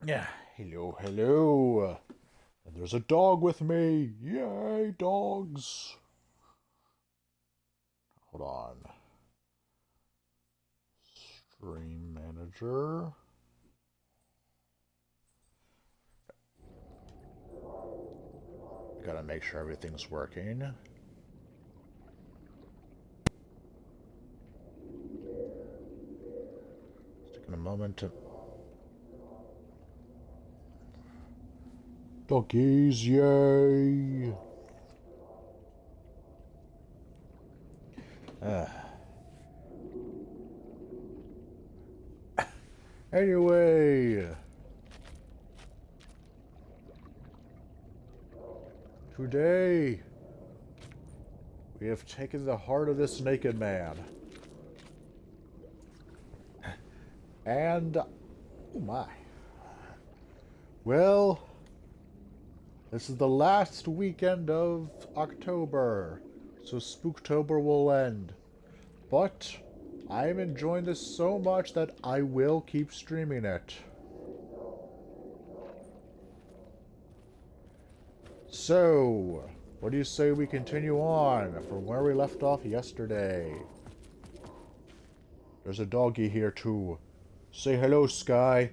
Yeah, hello, hello. And there's a dog with me. Yay, dogs. Hold on. Stream manager. Gotta make sure everything's working. It's taking a moment to... Doggies, yay! Uh. Anyway... Today... we have taken the heart of this naked man. And... oh my. Well... this is the last weekend of October, so Spooktober will end. But I am enjoying this so much that I will keep streaming it. So, what do you say we continue on from where we left off yesterday? There's a doggy here too. Say hello, Sky.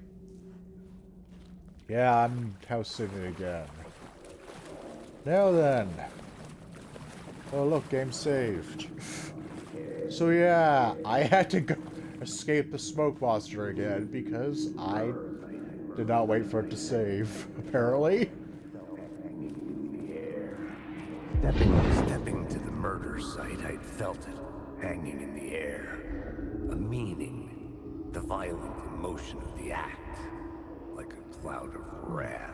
Yeah, I'm house sitting again. Now then. Oh look, game saved. So yeah, I had to go escape the smoke monster again because I did not wait for it to save, apparently. Stepping to the murder site, I'd felt it hanging in the air. A meaning, the violent emotion of the act, like a cloud of wrath.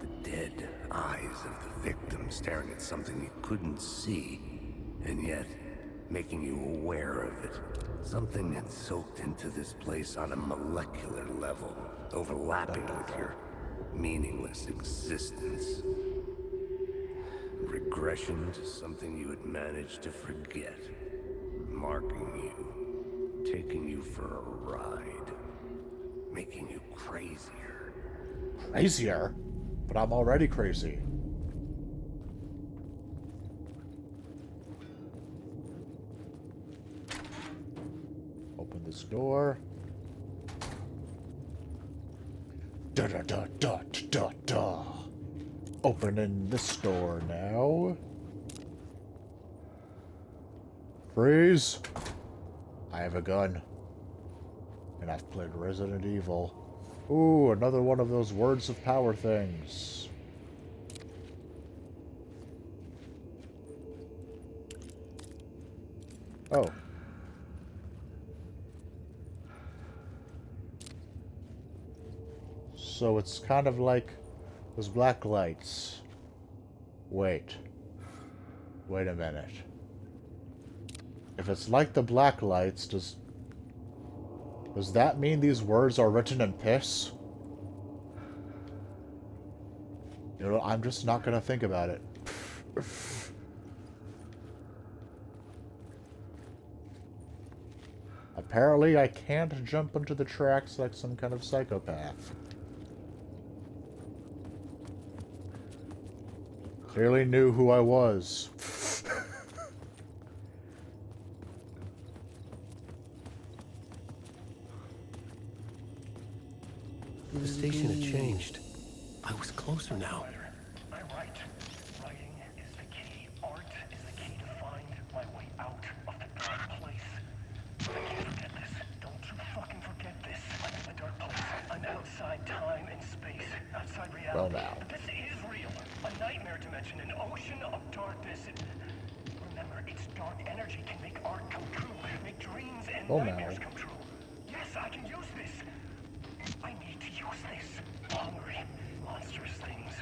The dead eyes of the victim staring at something you couldn't see, and yet making you aware of it. Something had soaked into this place on a molecular level, overlapping with your meaningless existence. Regression to something you had managed to forget. Marking you, taking you for a ride, making you crazier. Crazier? But I'm already crazy. Open this door. Da da da da da da. Opening this door now. Freeze. I have a gun. And I've played Resident Evil. Ooh, another one of those words of power things. Oh. So it's kind of like those black lights. Wait. Wait a minute. If it's like the black lights, does that mean these words are written in piss? You know, I'm just not gonna think about it. Apparently, I can't jump into the tracks like some kind of psychopath. Clearly knew who I was. The station had changed. I was closer now. I'm right. Writing is the key. Art is the key to find my way out of the dark place. I can't forget this. Don't you fucking forget this. I'm in the dark place. I'm outside time and space. Outside reality. Well, now. But this is real. A nightmare dimension. An ocean of darkness. Remember, its dark energy can make art come true. Make dreams and nightmares come true. Yes, I can use this. I need to use this. Hungry, monstrous things.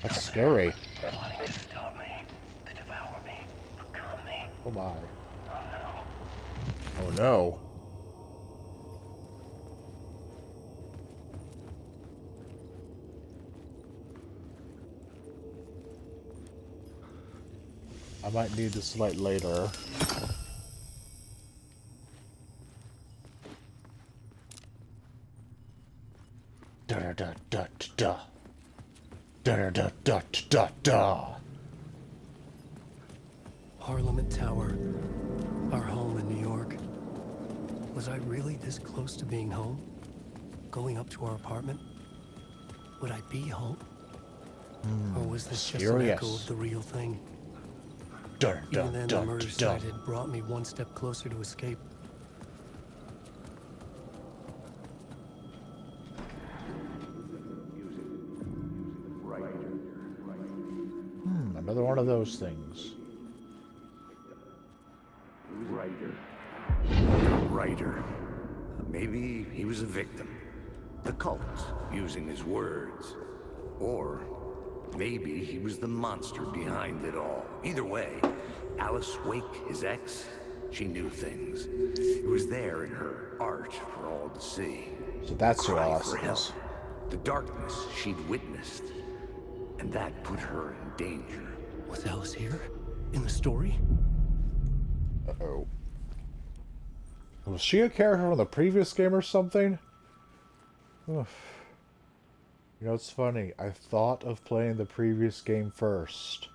That's scary. Plotting to stop me, to devour me, become me. Oh my. Oh no. Oh no. I might need this light later. Da da da da da da da da da da. Parliament Tower. Our home in New York. Was I really this close to being home? Going up to our apartment? Would I be home? Or was this just an echo of the real thing? Even then, the murder site had brought me one step closer to escape. Another one of those things. Writer. Maybe he was a victim. The cult, using his words. Or maybe he was the monster behind it all. Either way, Alice Wake, his ex, she knew things. It was there in her art for all to see. So that's who Cry Alice for help. is. The darkness she'd witnessed. And that put her in danger. Was Alice here? In the story? Uh-oh. Was she a character from the previous game or something? Ugh. You know, it's funny. I thought of playing the previous game first.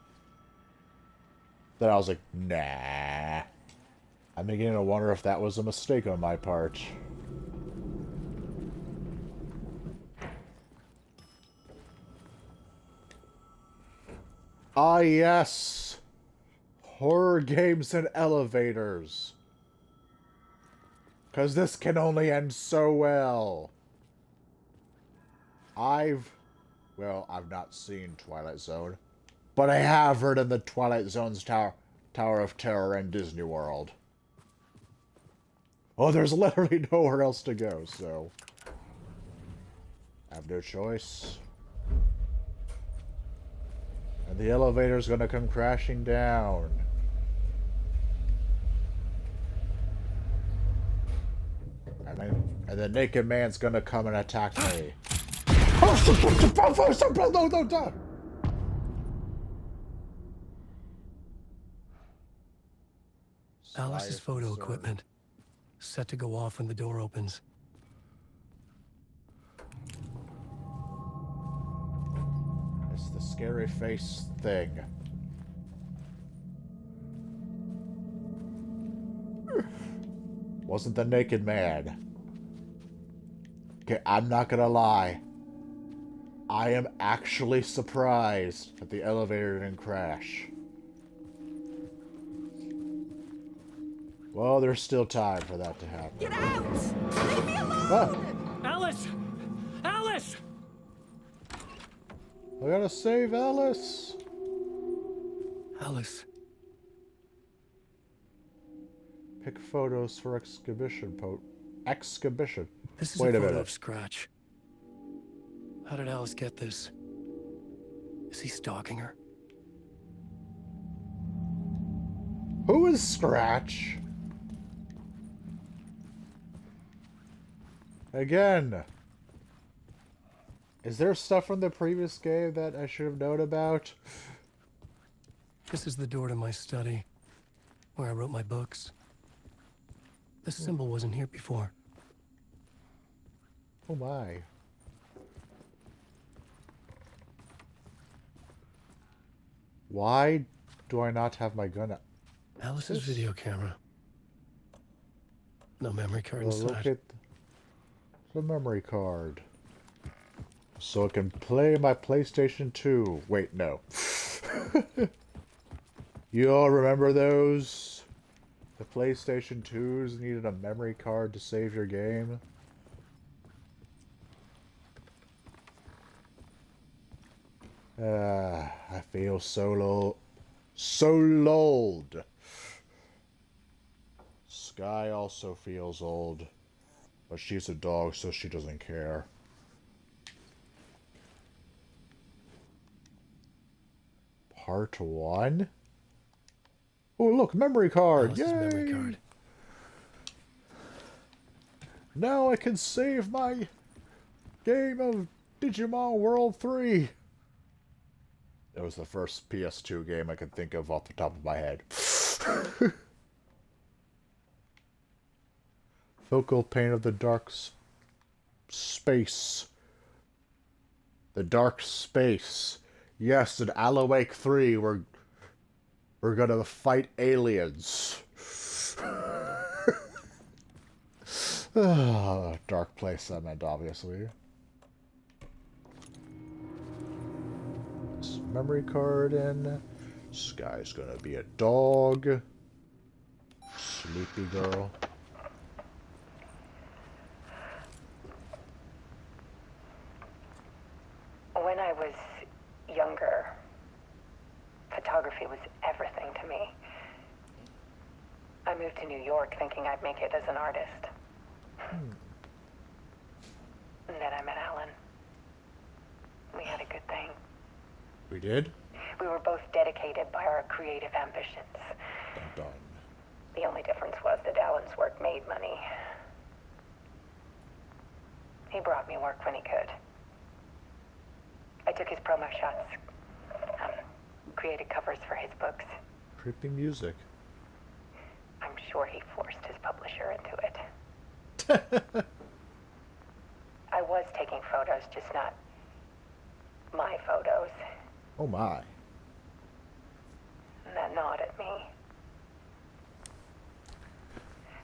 Then I was like, nah. I'm beginning to wonder if that was a mistake on my part. Ah, yes. Horror games and elevators. Because this can only end so well. I've not seen Twilight Zone. But I have heard of the Twilight Zone's Tower of Terror in Disney World. Oh, there's literally nowhere else to go, so... I have no choice. And the elevator's gonna come crashing down. And the naked man's gonna come and attack me. No. Alice's photo equipment. Set to go off when the door opens. It's the scary face thing. Wasn't the naked man. Okay, I'm not gonna lie. I am actually surprised that the elevator didn't crash. Well, there's still time for that to happen. Get out! Leave me alone! Ah, Alice! Alice! I gotta save Alice. Alice. Pick photos for exhibition. Exhibition. This is Wait a a photo minute. of Scratch. How did Alice get this? Is he stalking her? Who is Scratch? Again. Is there stuff from the previous game that I should have known about? This is the door to my study, where I wrote my books. This symbol wasn't here before. Oh my. Why do I not have my gun out? Alice's video camera. No memory card Well, look inside. at the memory card. So it can play my PlayStation 2. Wait, no. You all remember those? The PlayStation 2s needed a memory card to save your game? I feel so old. Sky also feels old. But she's a dog, so she doesn't care. Part 1? Oh, look, memory card! Alice's Yay! memory card. Now I can save my game of Digimon World 3. It was the first PS2 game I could think of off the top of my head. Focal paint of the dark space. The dark space. Yes, in Alan Wake 3, we're gonna fight aliens. Dark place, I meant, obviously. Memory card in. Sky's gonna be a dog. Sleepy girl. When I was younger, photography was everything to me. I moved to New York thinking I'd make it as an artist. And then I met Alan. We had a good thing. We did? We were both dedicated by our creative ambitions. Dun dun. The only difference was that Alan's work made money. He brought me work when he could. I took his promo shots, created covers for his books. Creepy music. I'm sure he forced his publisher into it. I was taking photos, just not my photos. Oh my. And that gnawed at me.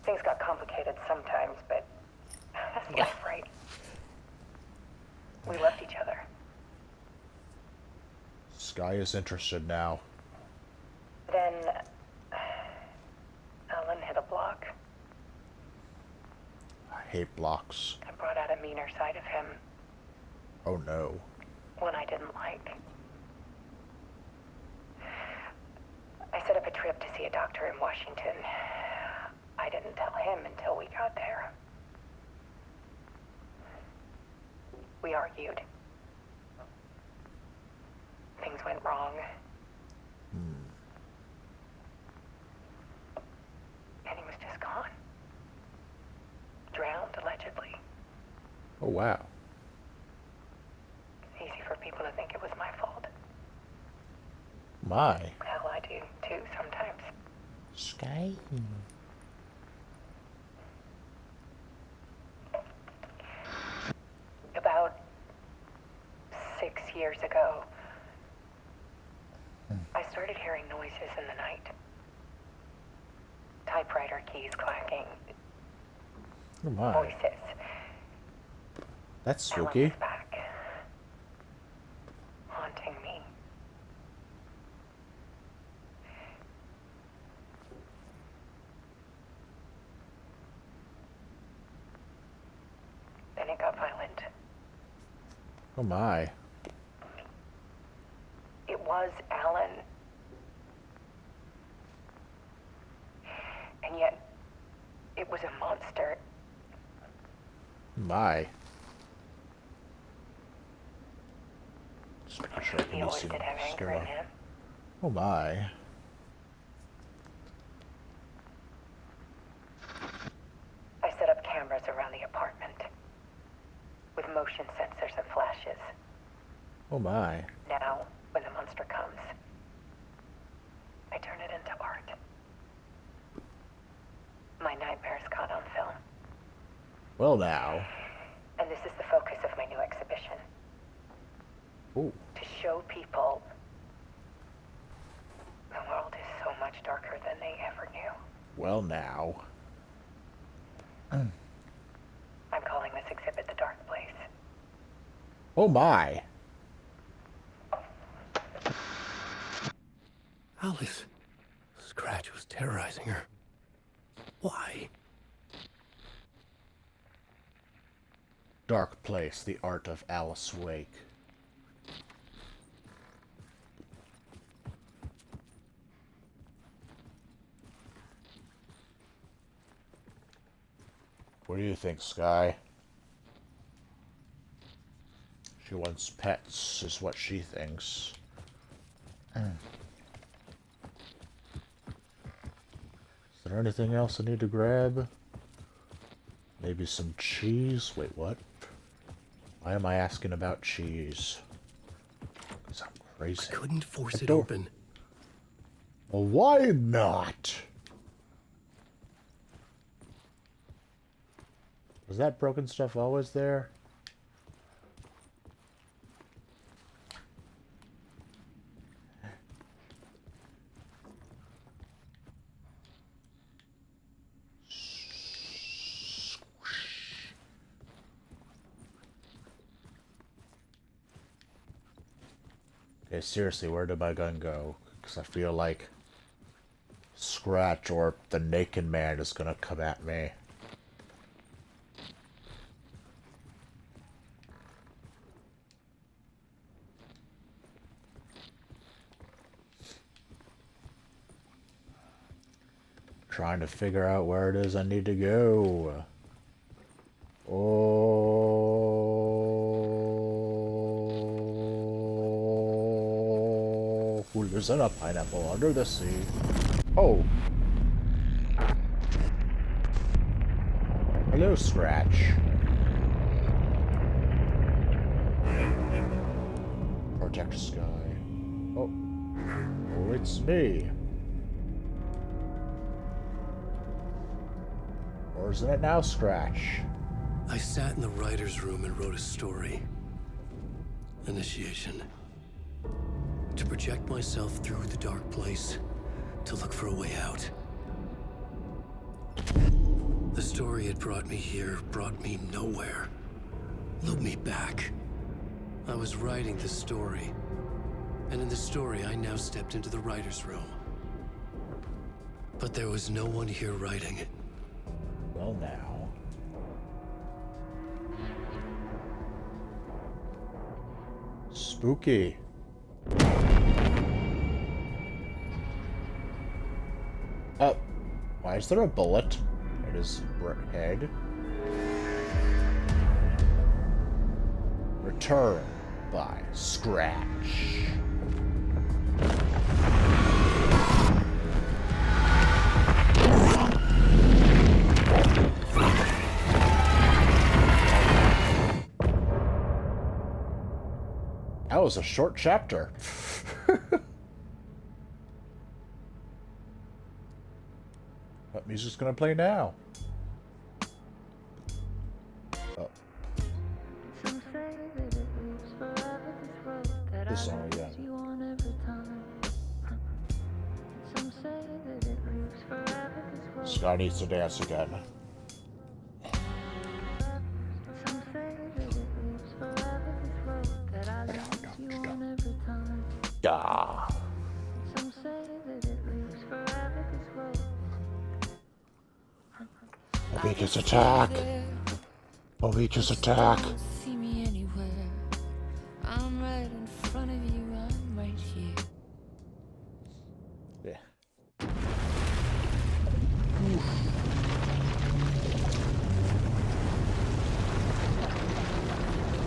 Things got complicated sometimes, but that's life, right? We loved each other. Sky is interested now. Then Alan hit a block. I hate blocks. I brought out a meaner side of him, Oh no. one I didn't like. I set up a trip to see a doctor in Washington. I didn't tell him until we got there. We argued. Things went wrong. And he was just gone. Drowned, allegedly. Oh wow. It's easy for people to think it was my fault. My. Hell, I do too sometimes. Sky? About 6 years ago, I started hearing noises in the night. Typewriter keys clacking, Oh my. voices. That's Alan spooky. was back, haunting me. Then it got violent. Oh my. It was Alan. And yet, it was a monster. My. Just making sure I He can always see did have anger in him. Oh my. I set up cameras around the apartment with motion sensors and flashes. Oh my. Now, when the monster comes, I turn it into art. My nightmares caught on film. Well now. And this is the focus of my new exhibition. Ooh. To show people the world is so much darker than they ever knew. Well now. I'm calling this exhibit The Dark Place. Oh my. Alice. Scratch was terrorizing her. Why? Dark Place, the art of Alice Wake. What do you think, Sky? She wants pets, is what she thinks. Is there anything else I need to grab? Maybe some cheese? Wait, what? Why am I asking about cheese? Because I'm crazy. I couldn't force it don't- open. Well, why not? Was that broken stuff always there? Hey, seriously, where did my gun go? Because I feel like Scratch or the Naked Man is gonna come at me. Trying to figure out where it is I need to go. Oh, who lives in a pineapple under the sea? Oh. Hello, Scratch. Protect Sky. Oh. Oh, it's me. Or isn't it now, Scratch? I sat in the writer's room and wrote a story. Initiation. To project myself through the dark place, to look for a way out. The story had brought me here, brought me nowhere. Lured me back. I was writing the story. And in the story, I now stepped into the writer's room. But there was no one here writing it. Well, now. Spooky. Oh, why is there a bullet in his head? Return by Scratch. That was a short chapter. What music's gonna play now? Oh. This song again. Scott needs to dance again. Yeah. Obedience attack. Obedience attack. See me anywhere. I'm right in front of you. I'm right here. Yeah.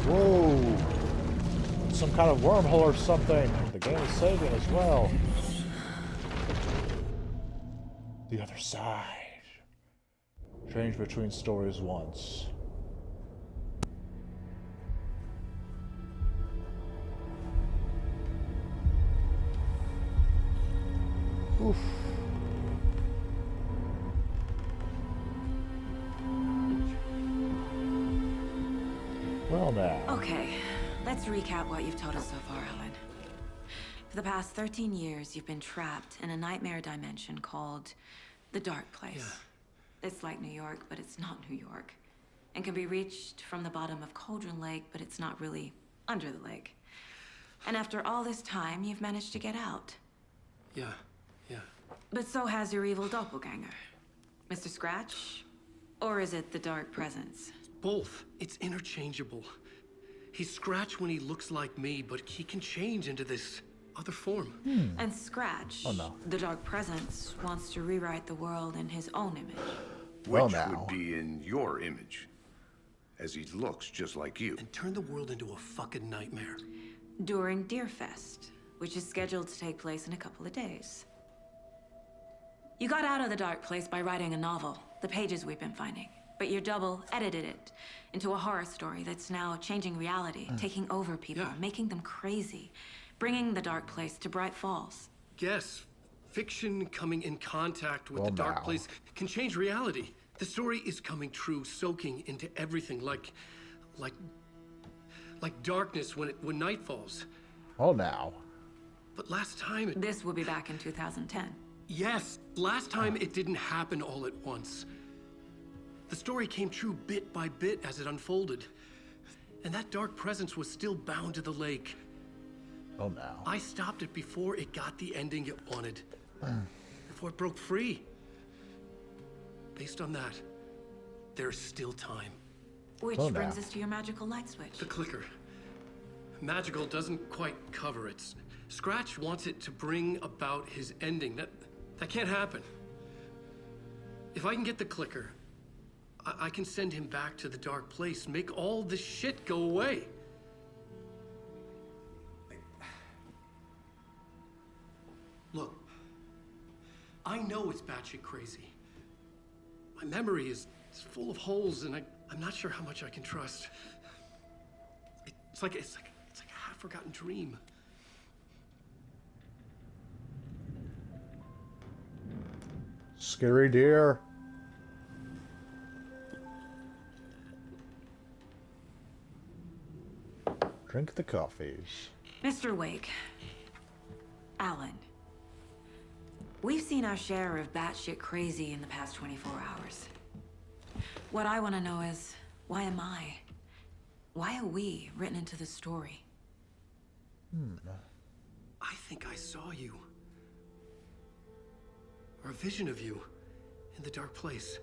Whoa. Some kind of wormhole or something. The game is saving as well. The other side. Change between stories once. Oof. Well now. Okay, let's recap what you've told us so far, Alan. For the past 13 years, you've been trapped in a nightmare dimension called the Dark Place. Yeah. It's like New York, but it's not New York. And can be reached from the bottom of Cauldron Lake, but it's not really under the lake. And after all this time, you've managed to get out. Yeah. But so has your evil doppelganger. Mr. Scratch? Or is it the Dark Presence? Both. It's interchangeable. He's Scratch when he looks like me, but he can change into this other form. And Scratch, the Dark Presence, wants to rewrite the world in his own image. Well, Which now. would be in your image, as he looks just like you. And turn the world into a fucking nightmare. During Deerfest, which is scheduled to take place in a couple of days. You got out of the Dark Place by writing a novel, the pages we've been finding. But your double edited it into a horror story that's now changing reality, taking over people, making them crazy, bringing the Dark Place to Bright Falls. Yes, fiction coming in contact with the Dark Place can change reality. The story is coming true, soaking into everything, like darkness when night falls. Oh, now. But last time it... This will be back in 2010. Yes, last time it didn't happen all at once. The story came true bit by bit as it unfolded. And that dark presence was still bound to the lake. Oh, no. I stopped it before it got the ending it wanted. Before it broke free. Based on that, there's still time. Which Oh, brings no. us to your magical light switch. The clicker. Magical doesn't quite cover it. Scratch wants it to bring about his ending. That can't happen. If I can get the clicker, I can send him back to the dark place, make all this shit go away. Look, I know it's batshit crazy. My memory is full of holes, and I'm not sure how much I can trust. It's like a half-forgotten dream. Scary deer. Drink the coffees. Mr. Wake. Alan. We've seen our share of batshit crazy in the past 24 hours. What I want to know is, why am I? Why are we written into the story? I think I saw you. Or a vision of you in the dark place.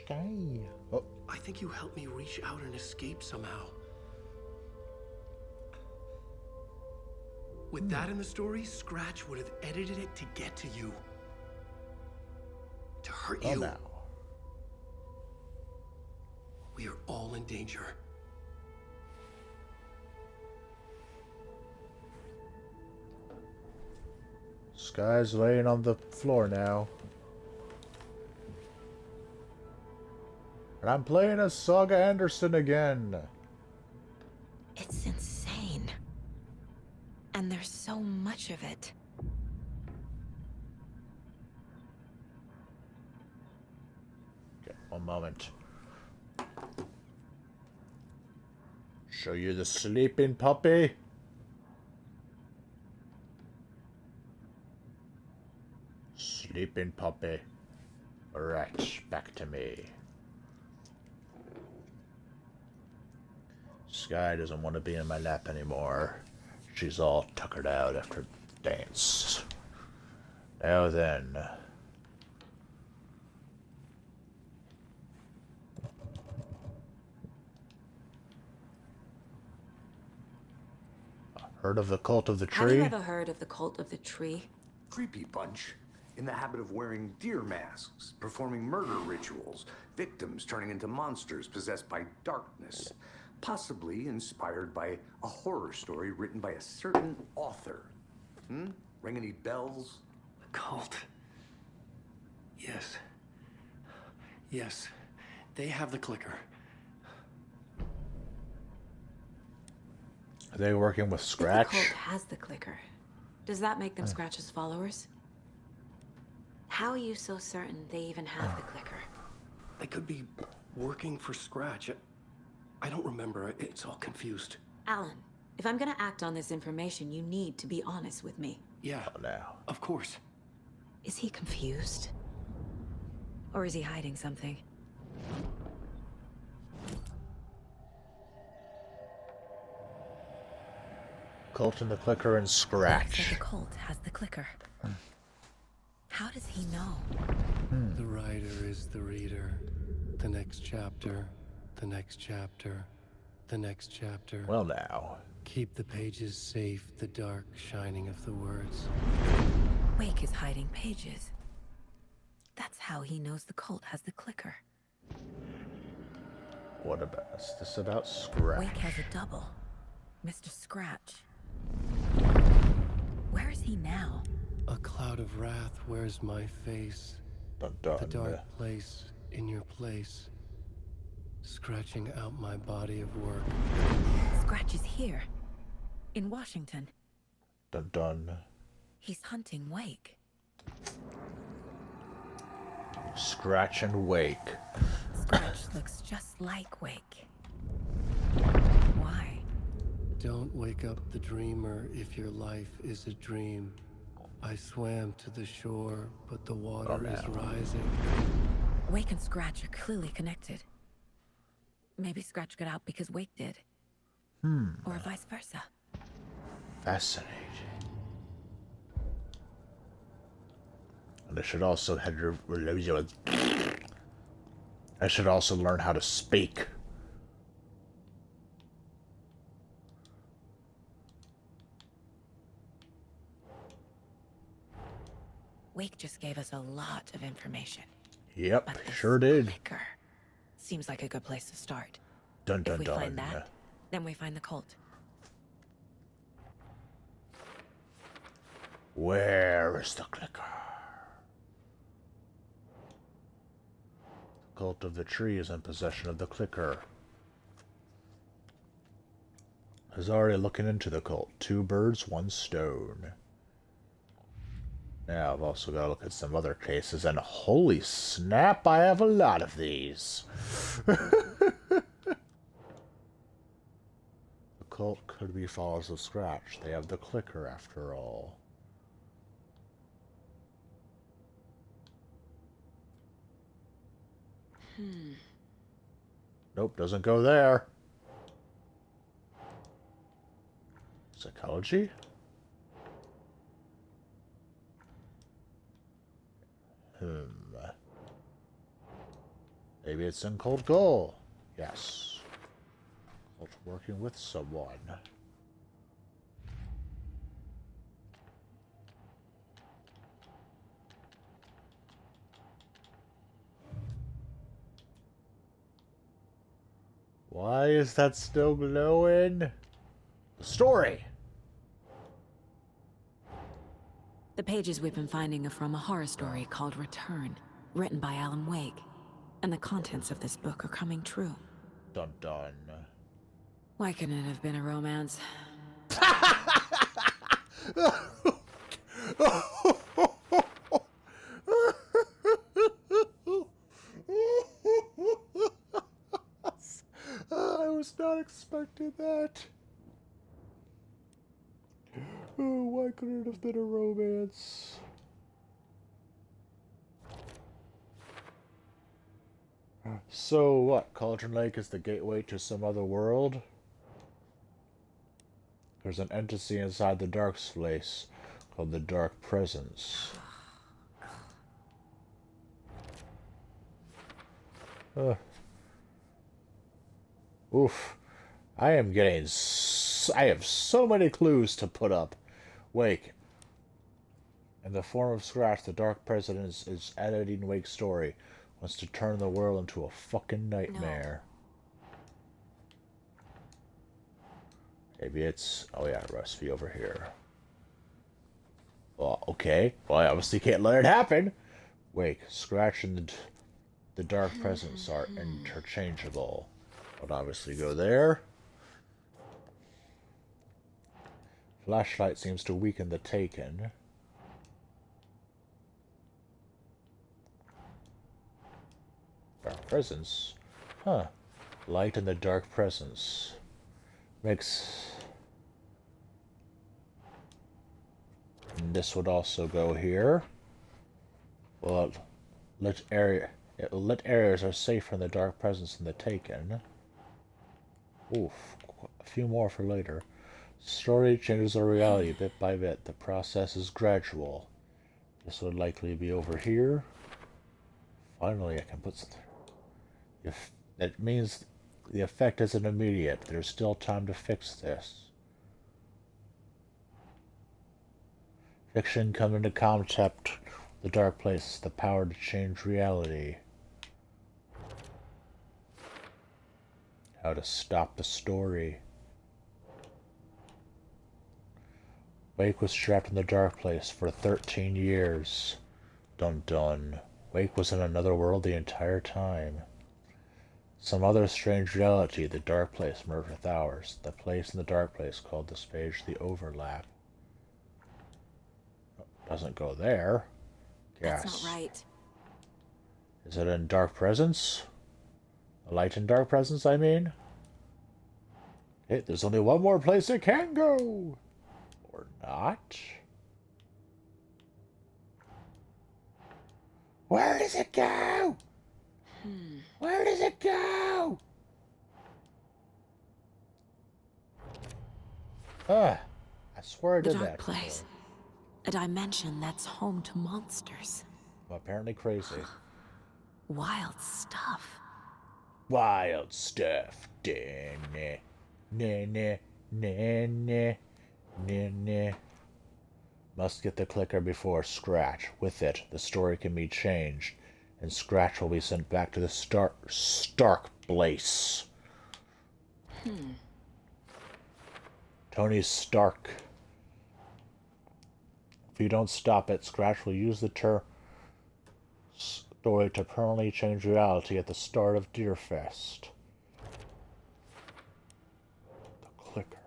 Sky. Oh, I think you helped me reach out and escape somehow. With that in the story, Scratch would have edited it to get to you. To hurt oh you. now. We are all in danger. Sky's laying on the floor now. And I'm playing as Saga Anderson again. It's insane. And there's so much of it. Okay, one moment. Show you the sleeping puppy. Sleeping puppy. Right, back to me. Sky doesn't want to be in my lap anymore. She's all tuckered out after dance. Now then. Heard of the Cult of the Have you Tree? ever heard of the Cult of the Tree? Creepy bunch. In the habit of wearing deer masks, performing murder rituals, victims turning into monsters possessed by darkness. Possibly inspired by a horror story written by a certain author. Ring any bells? The cult. Yes. Yes. They have the clicker. Are they working with If Scratch? the cult has the clicker, does that make them Scratch's followers? How are you so certain they even have the clicker? They could be working for Scratch. I don't remember. It's all confused. Alan, if I'm gonna act on this information, you need to be honest with me. Yeah, Oh, now. of course. Is he confused? Or is he hiding something? Cult and the Clicker and So Scratch. the cult has the clicker. How does he know? The writer is the reader. The next chapter, the next chapter, the next chapter. Well, now. Keep the pages safe, the dark shining of the words. Wake is hiding pages. That's how he knows the cult has the clicker. What about is this about Scratch? Wake has a double. Mr. Scratch. Where is he now? A cloud of wrath wears my face. Dun, dun. The dark place in your place. Scratching out my body of work. Scratch is here. In Washington. Dun, dun. He's hunting Wake. Scratch and Wake. Scratch looks just like Wake. Why? Don't wake up the dreamer if your life is a dream. I swam to the shore, but the water is rising. Wake and Scratch are clearly connected. Maybe Scratch got out because Wake did. Or vice versa. Fascinating. And I should also learn how to speak. Wake just gave us a lot of information. Yep, But this sure did. clicker seems like a good place to start. Dun dun If we dun. find that, then we find the cult. Where is the clicker? The cult of the tree is in possession of the clicker. I was already looking into the cult. 2 birds, 1 stone. Now I've also got to look at some other cases, and holy snap, I have a lot of these. The cult could be Follows of Scratch. They have the clicker after all. Nope, doesn't go there. Psychology? Maybe it's in Cold Goal. Yes. Cult working with someone. Why is that still glowing? The story! The pages we've been finding are from a horror story called Return, written by Alan Wake. And the contents of this book are coming true. Dun dun. Why couldn't it have been a romance? I was not expecting that. Oh, why couldn't it have been a romance? So what? Cauldron Lake is the gateway to some other world? There's an entity inside the dark place called the Dark Presence. Oof. I have so many clues to put up. Wake. In the form of Scratch, the Dark Presence is editing Wake's story. Wants to turn the world into a fucking nightmare. No. Maybe it's... Oh yeah, recipe over here. Well, okay. Well, I obviously can't let it happen. Wake, Scratch and the Dark Presence are interchangeable. Would obviously go there. Flashlight seems to weaken the Taken. Dark Presence? Huh. Light in the Dark Presence. Makes... And this would also go here. Well, let areas are safe from the Dark Presence in the Taken. Oof. A few more for later. Story changes our reality bit by bit. The process is gradual. This would likely be over here. Finally, I can put something. That means the effect isn't immediate. There's still time to fix this. Fiction come into concept. The dark place, the power to change reality. How to stop the story. Wake was trapped in the dark place for 13 years. Dun dun. Wake was in another world the entire time. Some other strange reality, the dark place merged with ours. The place in the dark place called this page the overlap. Doesn't go there. Yes. That's not right. Is it in Dark Presence? A light in Dark Presence, I mean? Hey, there's only one more place it can go! Or not? Where does it go? Where does it go? I swear I The did dark that place. before. A dimension that's home to monsters. I'm apparently crazy. Wild stuff. Wild stuff. Nah, nah, nah, nah, nah, nah, nah. Must get the clicker before Scratch. With it, the story can be changed, and Scratch will be sent back to the Stark place. Tony Stark. If you don't stop it, Scratch will use the story to permanently change reality at the start of Deerfest. The clicker.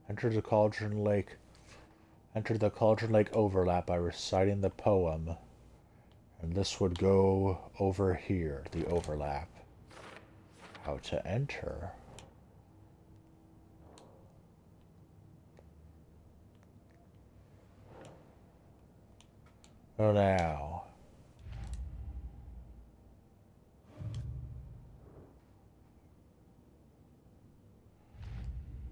Enter the Cauldron Lake. Enter the Cauldron Lake overlap by reciting the poem. And this would go over here, the overlap. How to enter. Oh, now.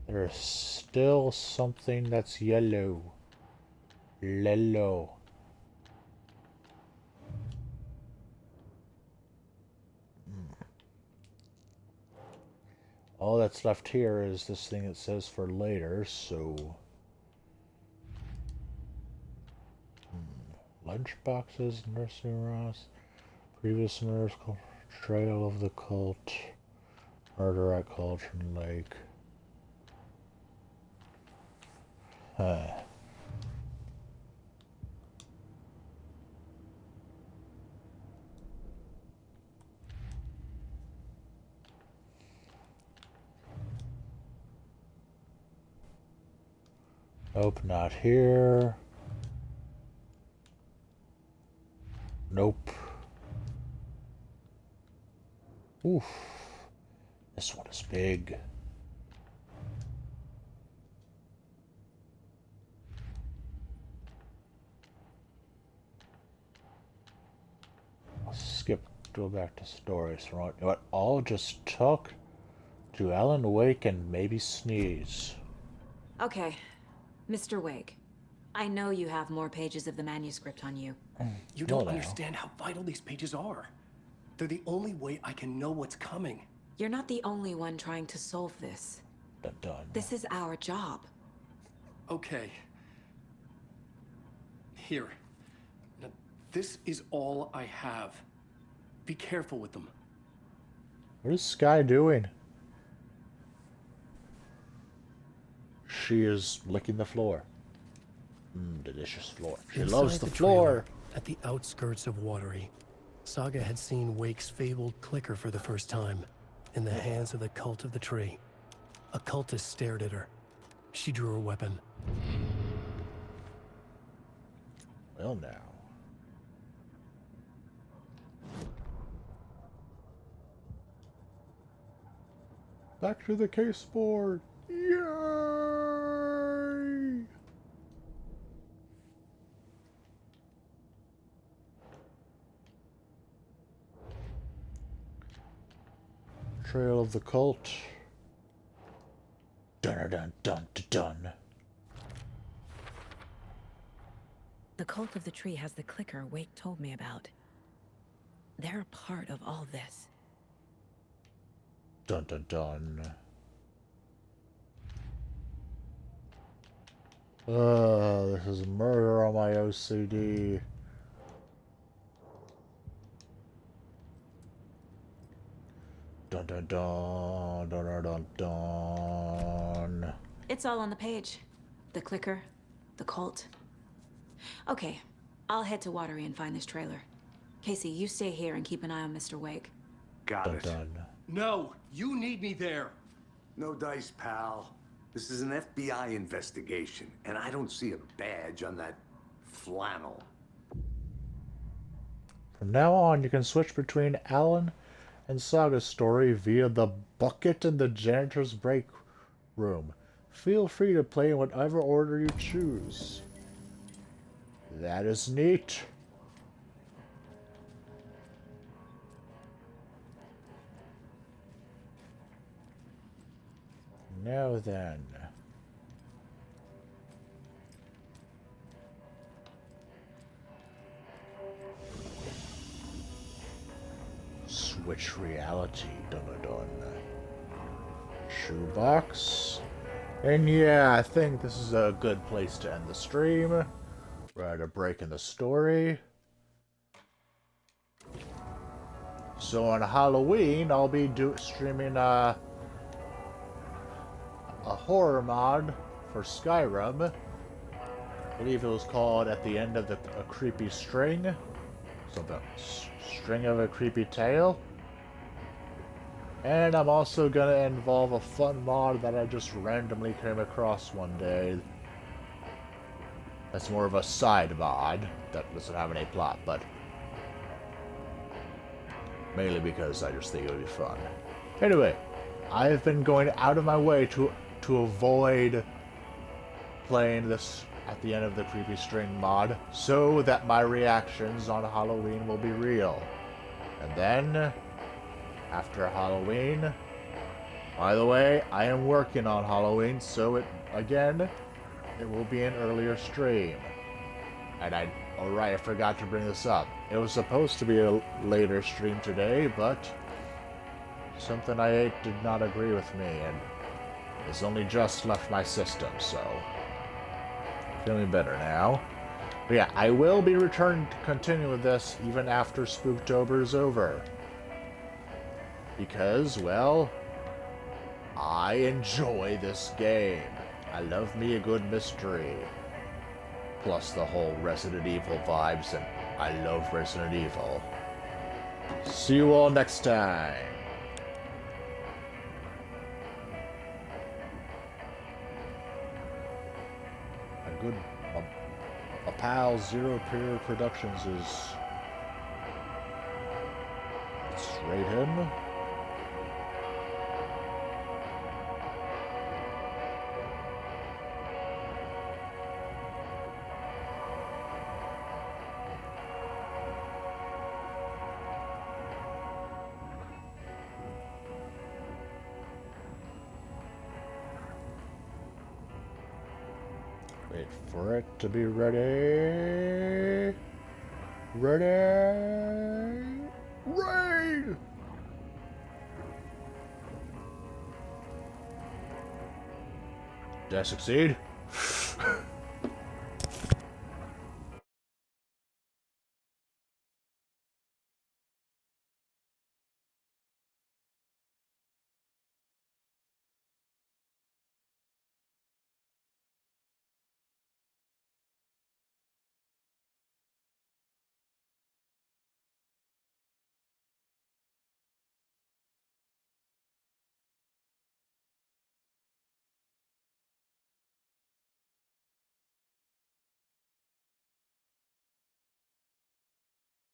There's still something that's yellow. Lello. All that's left here is this thing that says for later, so... Lunchboxes, nursing ross, previous murders, trail of the cult, murder at Cauldron Lake. Nope, not here. Nope. Oof. This one is big. I'll go back to stories. You know what? I'll just talk to Alan Wake and maybe sneeze. Okay, Mr. Wake. I know you have more pages of the manuscript on you. You don't understand how vital these pages are. They're the only way I can know what's coming. You're not the only one trying to solve this. Dun, dun. This is our job. Okay. Here. Now, this is all I have. Be careful with them. What is Sky doing? She is licking the floor. Delicious floor. She loves the floor. Trailer, at the outskirts of Watery, Saga had seen Wake's fabled clicker for the first time, in the hands of the Cult of the Tree. A cultist stared at her. She drew her weapon. Well, now. Back to the case board. Yay! Trail of the cult. Dun dun dun dun dun. The Cult of the Tree has the clicker Wake told me about. They're a part of all this. Dun dun dun. This is murder on my OCD. Dun dun dun dun dun dun dun. It's all on the page. The clicker, the cult. Okay, I'll head to Watery and find this trailer. Casey, you stay here and keep an eye on Mr. Wake. Got Dun it. dun. No, you need me there. No dice, pal. This is an FBI investigation, and I don't see a badge on that flannel. From now on, you can switch between Alan and Saga's story via the bucket in the janitor's break room. Feel free to play in whatever order you choose. That is neat. Now then. Which reality? Dun dun dun. Shoebox. And yeah, I think this is a good place to end the stream. We're at a break in the story. So on Halloween, I'll be streaming a horror mod for Skyrim. I believe it was called At the End of a Creepy String. Something. String of a Creepy Tale. And I'm also gonna involve a fun mod that I just randomly came across one day. That's more of a side mod that doesn't have any plot, but mainly because I just think it would be fun. Anyway, I've been going out of my way to avoid playing this At the End of the Creepy String mod so that my reactions on Halloween will be real. And then, after Halloween, by the way, I am working on Halloween, so it will be an earlier stream. And I forgot to bring this up. It was supposed to be a later stream today, but something I ate did not agree with me, and it's only just left my system, so feeling better now. But yeah, I will be returning to continue with this even after Spooktober is over. Because, well, I enjoy this game. I love me a good mystery. Plus the whole Resident Evil vibes, and I love Resident Evil. See you all next time. A pal Zero Period Productions is. Let's rate him. Wait for it to be ready. Ready. Raid! Did I succeed?